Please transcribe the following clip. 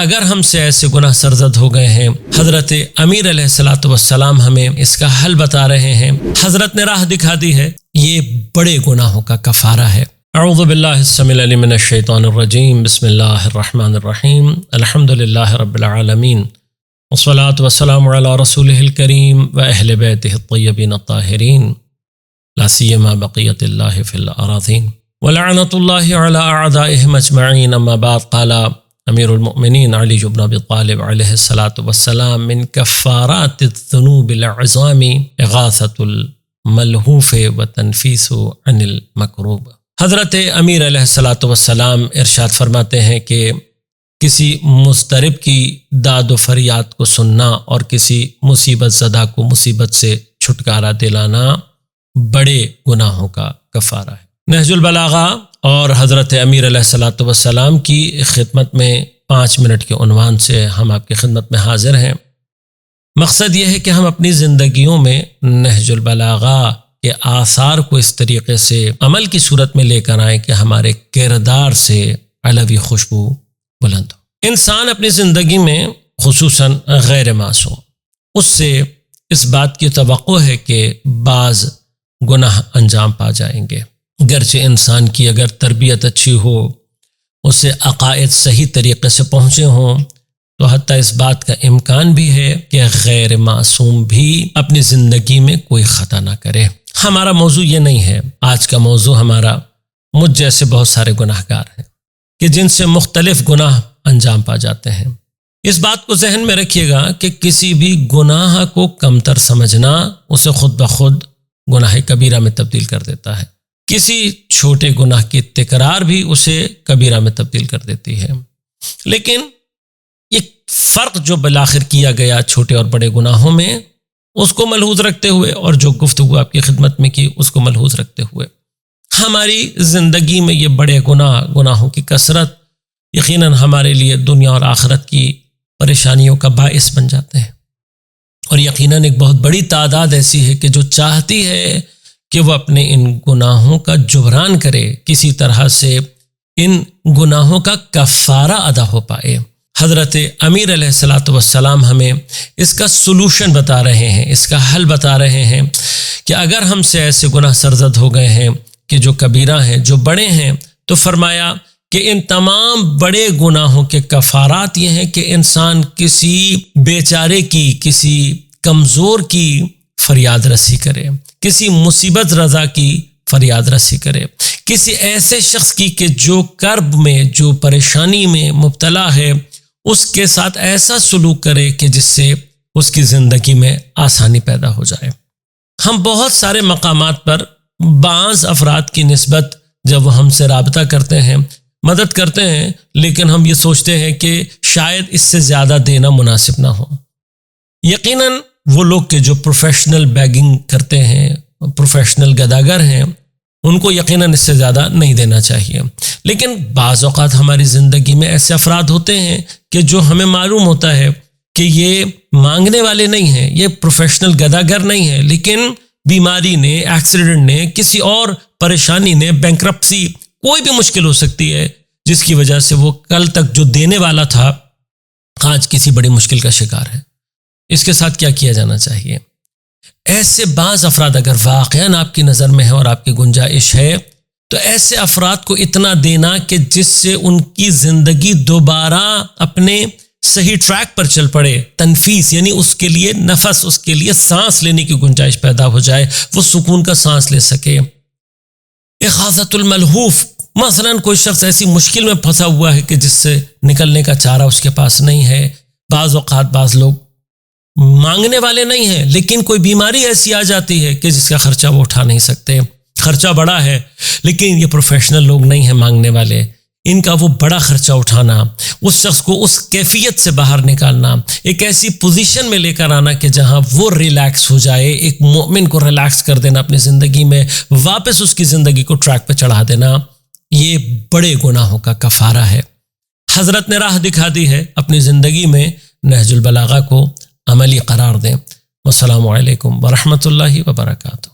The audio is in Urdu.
اگر ہم سے ایسے گناہ سرزد ہو گئے ہیں، حضرت امیر علیہ الصلوۃ والسلام ہمیں اس کا حل بتا رہے ہیں، حضرت نے راہ دکھا دی ہے، یہ بڑے گناہوں کا کفارہ ہے۔ اعوذ باللہ السمیع العلیم من الشیطان الرجیم، بسم اللہ الرحمن الرحیم، الحمد للہ رب العالمین، والصلاة والسلام علی رسولہ الکریم و اہل بیتہ الطیبین الطاہرین، لا سیما بقیۃ اللہ فی الارضین ولعنۃ اللہ علی اعدائہم اجمعین۔ اما بعد، قال امیر المؤمنین علی بن ابی طالب علیہ الصلاۃ والسلام: من کفارات الذنوب العظام اغاثۃ الملہوف وتنفیس عن المکروب۔ حضرت امیر علیہ الصلاۃ والسلام ارشاد فرماتے ہیں کہ کسی مضطرب کی داد و فریاد کو سننا اور کسی مصیبت زدہ کو مصیبت سے چھٹکارا دلانا بڑے گناہوں کا کفارہ ہے۔ نہج البلاغہ اور حضرت امیر علیہ الصلاۃ والسلام کی خدمت میں 5 منٹ کے عنوان سے ہم آپ کی خدمت میں حاضر ہیں۔ مقصد یہ ہے کہ ہم اپنی زندگیوں میں نہج البلاغہ کے آثار کو اس طریقے سے عمل کی صورت میں لے کر آئیں کہ ہمارے کردار سے علوی خوشبو بلند ہو۔ انسان اپنی زندگی میں خصوصاً غیر معصوم، اس سے اس بات کی توقع ہے کہ بعض گناہ انجام پا جائیں گے، گرچہ انسان کی اگر تربیت اچھی ہو، اسے عقائد صحیح طریقے سے پہنچے ہوں، تو حتیٰ اس بات کا امکان بھی ہے کہ غیر معصوم بھی اپنی زندگی میں کوئی خطا نہ کرے۔ ہمارا موضوع یہ نہیں ہے، آج کا موضوع ہمارا مجھ جیسے بہت سارے گناہ گار ہیں کہ جن سے مختلف گناہ انجام پا جاتے ہیں۔ اس بات کو ذہن میں رکھیے گا کہ کسی بھی گناہ کو کمتر سمجھنا اسے خود بخود گناہ کبیرہ میں تبدیل کر دیتا ہے۔ کسی چھوٹے گناہ کی تکرار بھی اسے کبیرہ میں تبدیل کر دیتی ہے۔ لیکن یہ فرق جو بالآخر کیا گیا چھوٹے اور بڑے گناہوں میں، اس کو ملحوظ رکھتے ہوئے، اور جو گفتگو آپ کی خدمت میں کی اس کو ملحوظ رکھتے ہوئے، ہماری زندگی میں یہ بڑے گناہوں کی کثرت یقیناً ہمارے لیے دنیا اور آخرت کی پریشانیوں کا باعث بن جاتے ہیں۔ اور یقیناً ایک بہت بڑی تعداد ایسی ہے کہ جو چاہتی ہے کہ وہ اپنے ان گناہوں کا جبران کرے، کسی طرح سے ان گناہوں کا کفارہ ادا ہو پائے۔ حضرت امیر علیہ الصلوۃ والسلام ہمیں اس کا سلوشن بتا رہے ہیں، اس کا حل بتا رہے ہیں کہ اگر ہم سے ایسے گناہ سرزد ہو گئے ہیں کہ جو کبیرہ ہیں، جو بڑے ہیں، تو فرمایا کہ ان تمام بڑے گناہوں کے کفارات یہ ہیں کہ انسان کسی بیچارے کی، کسی کمزور کی فریاد رسی کرے، کسی مصیبت رضا کی فریاد رسی کرے، کسی ایسے شخص کی کہ جو کرب میں، جو پریشانی میں مبتلا ہے، اس کے ساتھ ایسا سلوک کرے کہ جس سے اس کی زندگی میں آسانی پیدا ہو جائے۔ ہم بہت سارے مقامات پر بعض افراد کی نسبت جب وہ ہم سے رابطہ کرتے ہیں، مدد کرتے ہیں، لیکن ہم یہ سوچتے ہیں کہ شاید اس سے زیادہ دینا مناسب نہ ہو۔ یقیناً وہ لوگ کہ جو پروفیشنل بیگنگ کرتے ہیں، پروفیشنل گداگر ہیں، ان کو یقیناً اس سے زیادہ نہیں دینا چاہیے۔ لیکن بعض اوقات ہماری زندگی میں ایسے افراد ہوتے ہیں کہ جو ہمیں معلوم ہوتا ہے کہ یہ مانگنے والے نہیں ہیں، یہ پروفیشنل گداگر نہیں ہیں، لیکن بیماری نے، ایکسیڈنٹ نے، کسی اور پریشانی نے، بینکرپسی، کوئی بھی مشکل ہو سکتی ہے جس کی وجہ سے وہ کل تک جو دینے والا تھا آج کسی بڑی مشکل کا شکار ہے۔ اس کے ساتھ کیا کیا جانا چاہیے؟ ایسے بعض افراد اگر واقعاً آپ کی نظر میں ہے اور آپ کی گنجائش ہے، تو ایسے افراد کو اتنا دینا کہ جس سے ان کی زندگی دوبارہ اپنے صحیح ٹریک پر چل پڑے، تنفیس یعنی اس کے لیے نفس، اس کے لیے سانس لینے کی گنجائش پیدا ہو جائے، وہ سکون کا سانس لے سکے۔ اغاثۃ الملہوف، مثلا کوئی شخص ایسی مشکل میں پھنسا ہوا ہے کہ جس سے نکلنے کا چارہ اس کے پاس نہیں ہے۔ بعض اوقات بعض لوگ مانگنے والے نہیں ہیں، لیکن کوئی بیماری ایسی آ جاتی ہے کہ جس کا خرچہ وہ اٹھا نہیں سکتے، خرچہ بڑا ہے، لیکن یہ پروفیشنل لوگ نہیں ہیں مانگنے والے، ان کا وہ بڑا خرچہ اٹھانا، اس شخص کو اس کیفیت سے باہر نکالنا، ایک ایسی پوزیشن میں لے کر آنا کہ جہاں وہ ریلیکس ہو جائے، ایک مومن کو ریلیکس کر دینا اپنی زندگی میں، واپس اس کی زندگی کو ٹریک پہ چڑھا دینا، یہ بڑے گناہوں کا کفارہ ہے۔ حضرت نے راہ دکھا دی ہے، اپنی زندگی میں نہج البلاغہ کو عملی قرار دیں۔ والسلام علیکم ورحمۃ اللہ وبرکاتہ۔